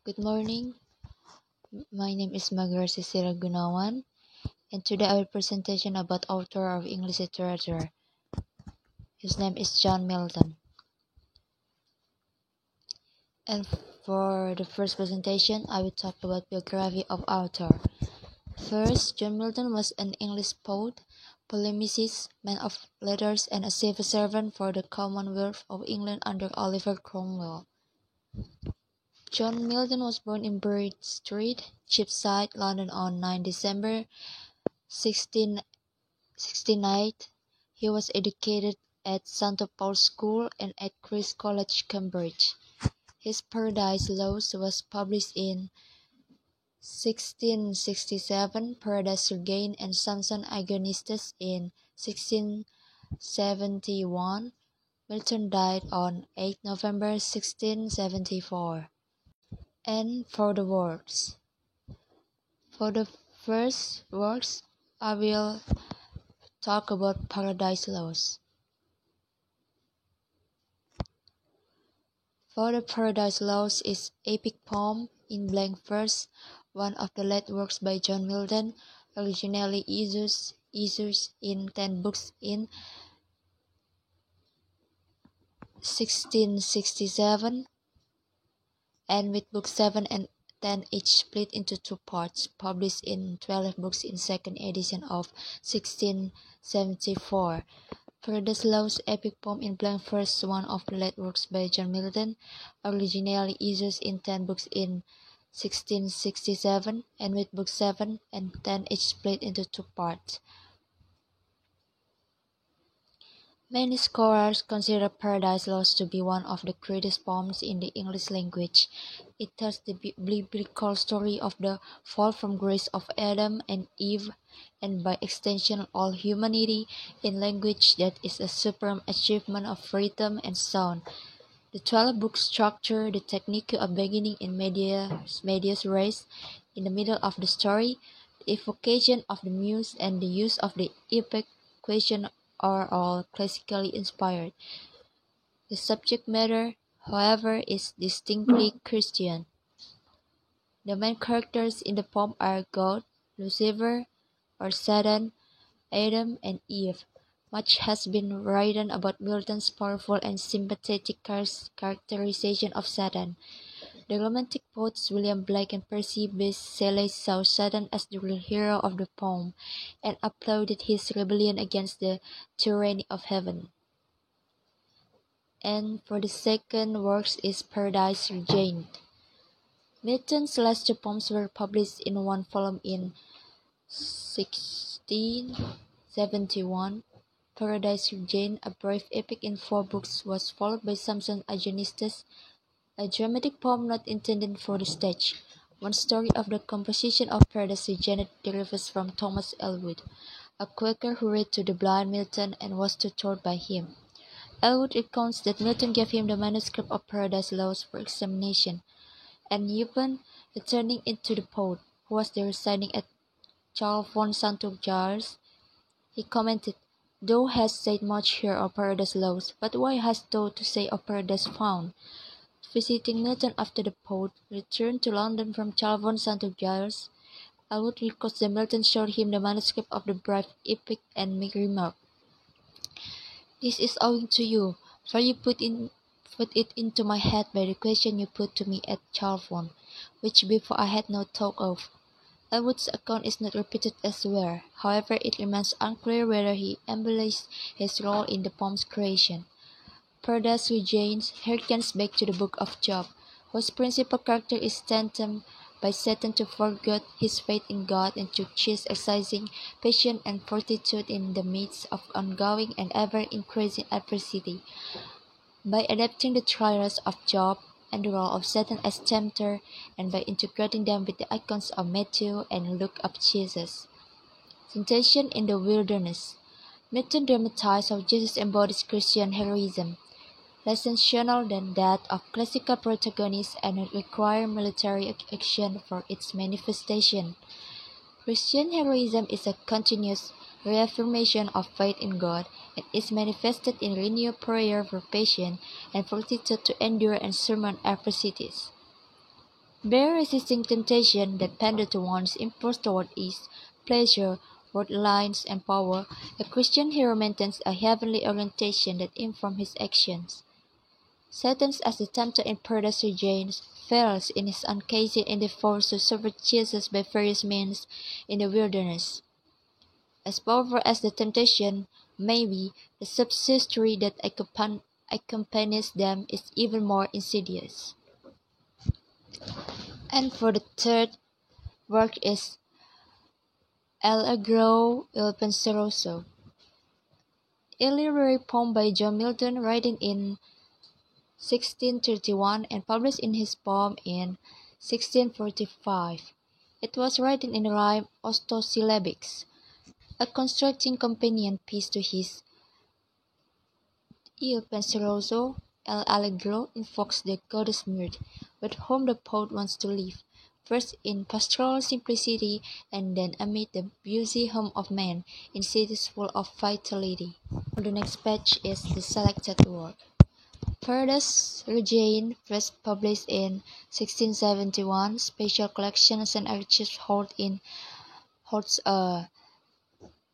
Good morning. My name is Magar Cecilia Gunawan, and today I will presentation about author of English literature. His name is John Milton. And for the first presentation, I will talk about biography of author. First, John Milton was an English poet, polemicist, man of letters, and a civil servant for the Commonwealth of England under Oliver Cromwell. John Milton was born in Bury Street, Cheapside, London on 9 December 1669. He was educated at St Paul's School and at Christ's College, Cambridge. His Paradise Lost was published in 1667, Paradise Regained and Samson Agonistes in 1671. Milton died on 8 November 1674. And for the works. For the first works, I will talk about Paradise Lost. For the Paradise Lost is epic poem in blank verse, one of the late works by John Milton, originally issued in 10 books in 1667, and with book 7 and 10 each split into two parts, published in 12 books in second edition of 1674. Paradise Lost epic poem in blank verse, one of the late works by John Milton, originally issued in 10 books in 1667, and with book 7 and 10 each split into two parts. Many scholars consider Paradise Lost to be one of the greatest poems in the English language. It tells the biblical story of the fall from grace of Adam and Eve, and by extension all humanity, in language that is a supreme achievement of rhythm and sound. The 12-book structure, the technique of beginning in medias res, in the middle of the story, the evocation of the muse, and the use of the epic question are all classically inspired. The subject matter, however, is distinctly Christian. The main characters in the poem are God, Lucifer, or Satan, Adam, and Eve. Much has been written about Milton's powerful and sympathetic characterization of Satan. The Romantic poets William Blake and Percy Bysshe Shelley saw Satan as the real hero of the poem, and applauded his rebellion against the tyranny of heaven. And for the second works is Paradise Regained. Milton's last two poems were published in one volume in 1671. Paradise Regained, a brief epic in 4 books, was followed by Samson Agonistes, a dramatic poem not intended for the stage. One story of the composition of Paradise Regained derives from Thomas Elwood, a Quaker who read to the blind Milton and was tutored by him. Elwood recounts that Milton gave him the manuscript of Paradise Lost for examination, and even returning it to the poet, who was there residing at Chalfont Santo Giles, he commented, "Thou hast said much here of Paradise Lost, but why hast thou to say of Paradise Found?" Visiting Milton after the poet returned to London from Chalfont Santo Giles, Elwood recounts that Milton showed him the manuscript of the brief epic and remarked, "This is owing to you, for you put it into my head by the question you put to me at Chalfont, which before I had no thought of." Elwood's account is not repeated elsewhere, however it remains unclear whether he embellished his role in the poem's creation. Paradise Regained harkens back to the Book of Job, whose principal character is tempted by Satan to forget his faith in God and to choose exercising patience and fortitude in the midst of ongoing and ever-increasing adversity. By adapting the trials of Job and the role of Satan as tempter, and by integrating them with the icons of Matthew and Luke of Jesus. Temptation in the Wilderness. Milton dramatized how Jesus embodies Christian heroism, less sensational than that of classical protagonists and it requires military action for its manifestation. Christian heroism is a continuous reaffirmation of faith in God and is manifested in renewed prayer for patience and fortitude to endure and surmount adversities. Bear resisting temptation that pander to one's impulse toward ease, pleasure, worldly lines, and power, a Christian hero maintains a heavenly orientation that informs his actions. Satan, as the tempter in Paradise Regains, fails in his uncasing endeavors to subvert Jesus by various means in the wilderness. As powerful as the temptation may be, the subsistory that accompanies them is even more insidious. And for the third work is Allegro il Penseroso, a literary poem by John Milton written in 1631 and published in his poem in 1645. It was written in rhyme octosyllabics, a constructing companion piece to his Il Penseroso. El Allegro invokes the goddess Mirth, with whom the poet wants to live, first in pastoral simplicity and then amid the busy hum of men in cities full of vitality. The next page is the selected work. Paradise Regained, first published in 1671, special collection St. Archives holds a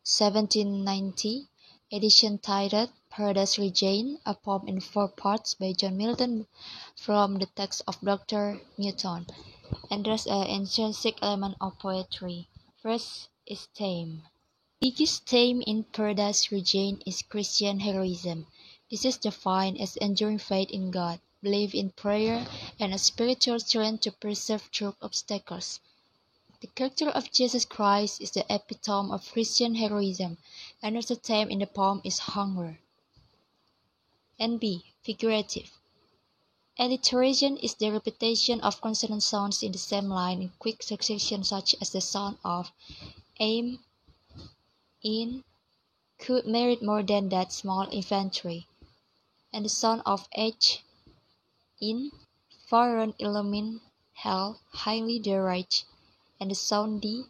1790 edition titled Paradise Regained, a poem in 4 parts by John Milton from the text of Dr. Newton, and there's an intrinsic element of poetry. First is theme. Biggest theme in Paradise Regained is Christian heroism. This is defined as enduring faith in God, belief in prayer, and a spiritual strength to persevere through obstacles. The character of Jesus Christ is the epitome of Christian heroism. Another theme in the poem is hunger. NB. Figurative. Alliteration is the repetition of consonant sounds in the same line in quick succession, such as the sound of aim, in, could merit more than that small infantry, and the sound of h, in, foreign illumine, hell, highly deride, and the sound d,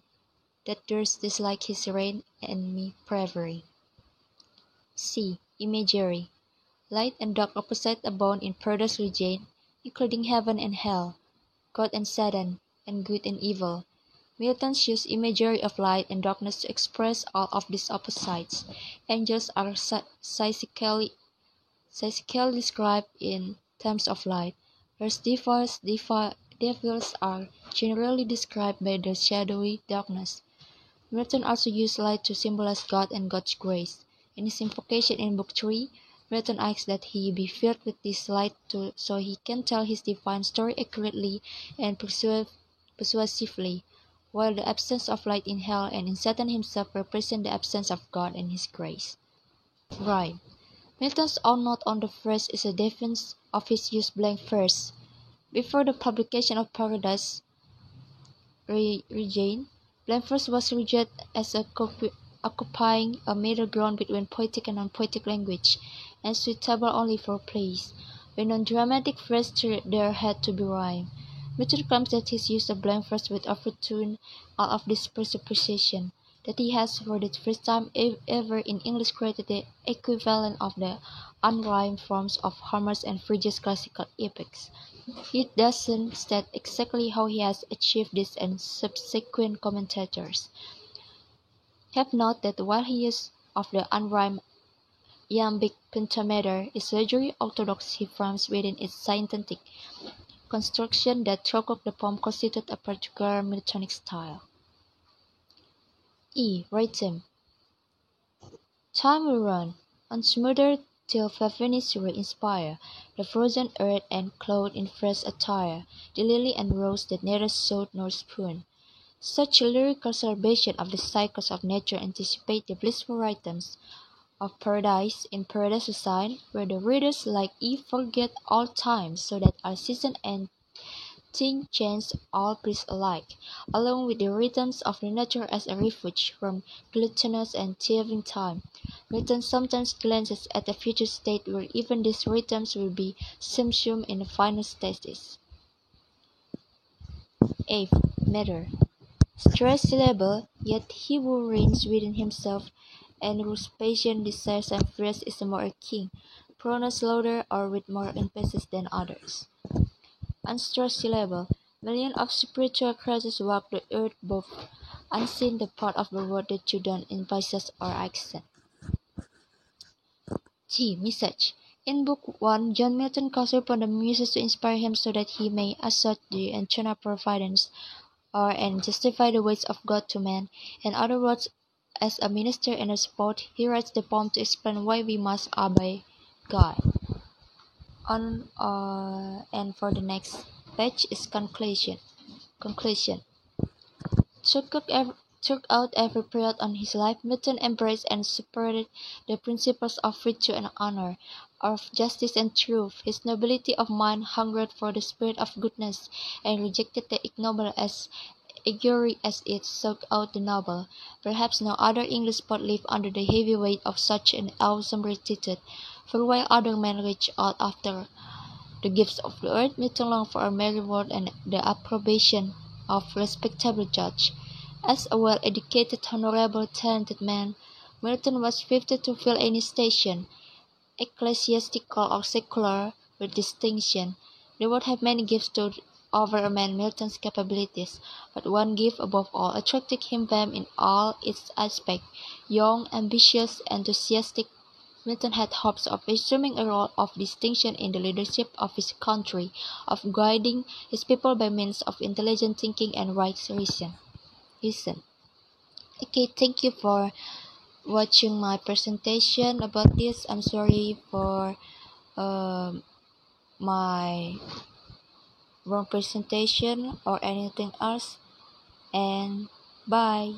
that durst dislike his reign and me bravery. C. Imagery. Light and dark opposite abound in Paradise Regained, including heaven and hell, God and Satan, and good and evil. Milton used imagery of light and darkness to express all of these opposites. Angels are psychically described in terms of light, whereas devils are generally described by their shadowy darkness. Milton also used light to symbolize God and God's grace. In his invocation in Book 3, Milton asks that he be filled with this light so he can tell his divine story accurately and persuasively, while the absence of light in hell and in Satan himself represent the absence of God and his grace. Rhyme. Milton's own note on the verse is a defense of his use blank verse. Before the publication of Paradise Regained, blank verse was regarded as occupying a middle ground between poetic and non-poetic language, and suitable only for plays. When non-dramatic verse there had to be rhyme. Milton claims that his use of blank verse would overturn all of this presupposition, that he has for the first time ever in English created the equivalent of the unrhymed forms of Homer's and Virgil's classical epics. He doesn't state exactly how he has achieved this, and subsequent commentators have noted that while his use of the unrhymed iambic pentameter is largely orthodox, he frames within its synthetic construction that throughout the poem constitute a particular Miltonic style. E. Rhythm. Time will run on smoother till Flavinius will inspire the frozen earth and clothe in fresh attire the lily and rose that neither sowed nor spun. Such lyrical celebration of the cycles of nature anticipate the blissful rhythms of paradise in Paradise Regained, where the readers like Eve forget all time, so that our season and thing change all breeds alike, along with the rhythms of the nature as a refuge from gluttonous and thieving time. Milton sometimes glances at a future state where even these rhythms will be subsumed in the final stages. 8. Matter. Stress syllable, yet he who reigns within himself and whose patient desires and fears is more a king, pronounced louder or with more emphasis than others. Unstressed syllable, Millions of spiritual creatures walk the earth both unseen the part of the world that you don't envisage or accent. G. Message. In Book 1, John Milton calls upon the Muses to inspire him so that he may assert the eternal providence or and justify the ways of God to man. In other words, as a minister and a support, he writes the poem to explain why we must obey God. And for the next page is conclusion. Conclusion. Throughout every period of his life, Milton embraced and supported the principles of virtue and honor, of justice and truth. His nobility of mind hungered for the spirit of goodness, and rejected the ignoble as eagerly as it sought out the noble. Perhaps no other English poet lived under the heavy weight of such an awesome rectitude, for while other men reached out after the gifts of the earth, Milton longed for a merry world and the approbation of respectable judge. As a well-educated, honorable, talented man, Milton was fitted to fill any station, ecclesiastical or secular, with distinction. The world had many gifts to offer a man Milton's capabilities, but one gift above all attracted him them in all its aspects. Young, ambitious, enthusiastic, Milton had hopes of assuming a role of distinction in the leadership of his country, of guiding his people by means of intelligent thinking and right reason. Listen. Okay, thank you for watching my presentation about this. I'm sorry for um my wrong presentation or anything else. And bye.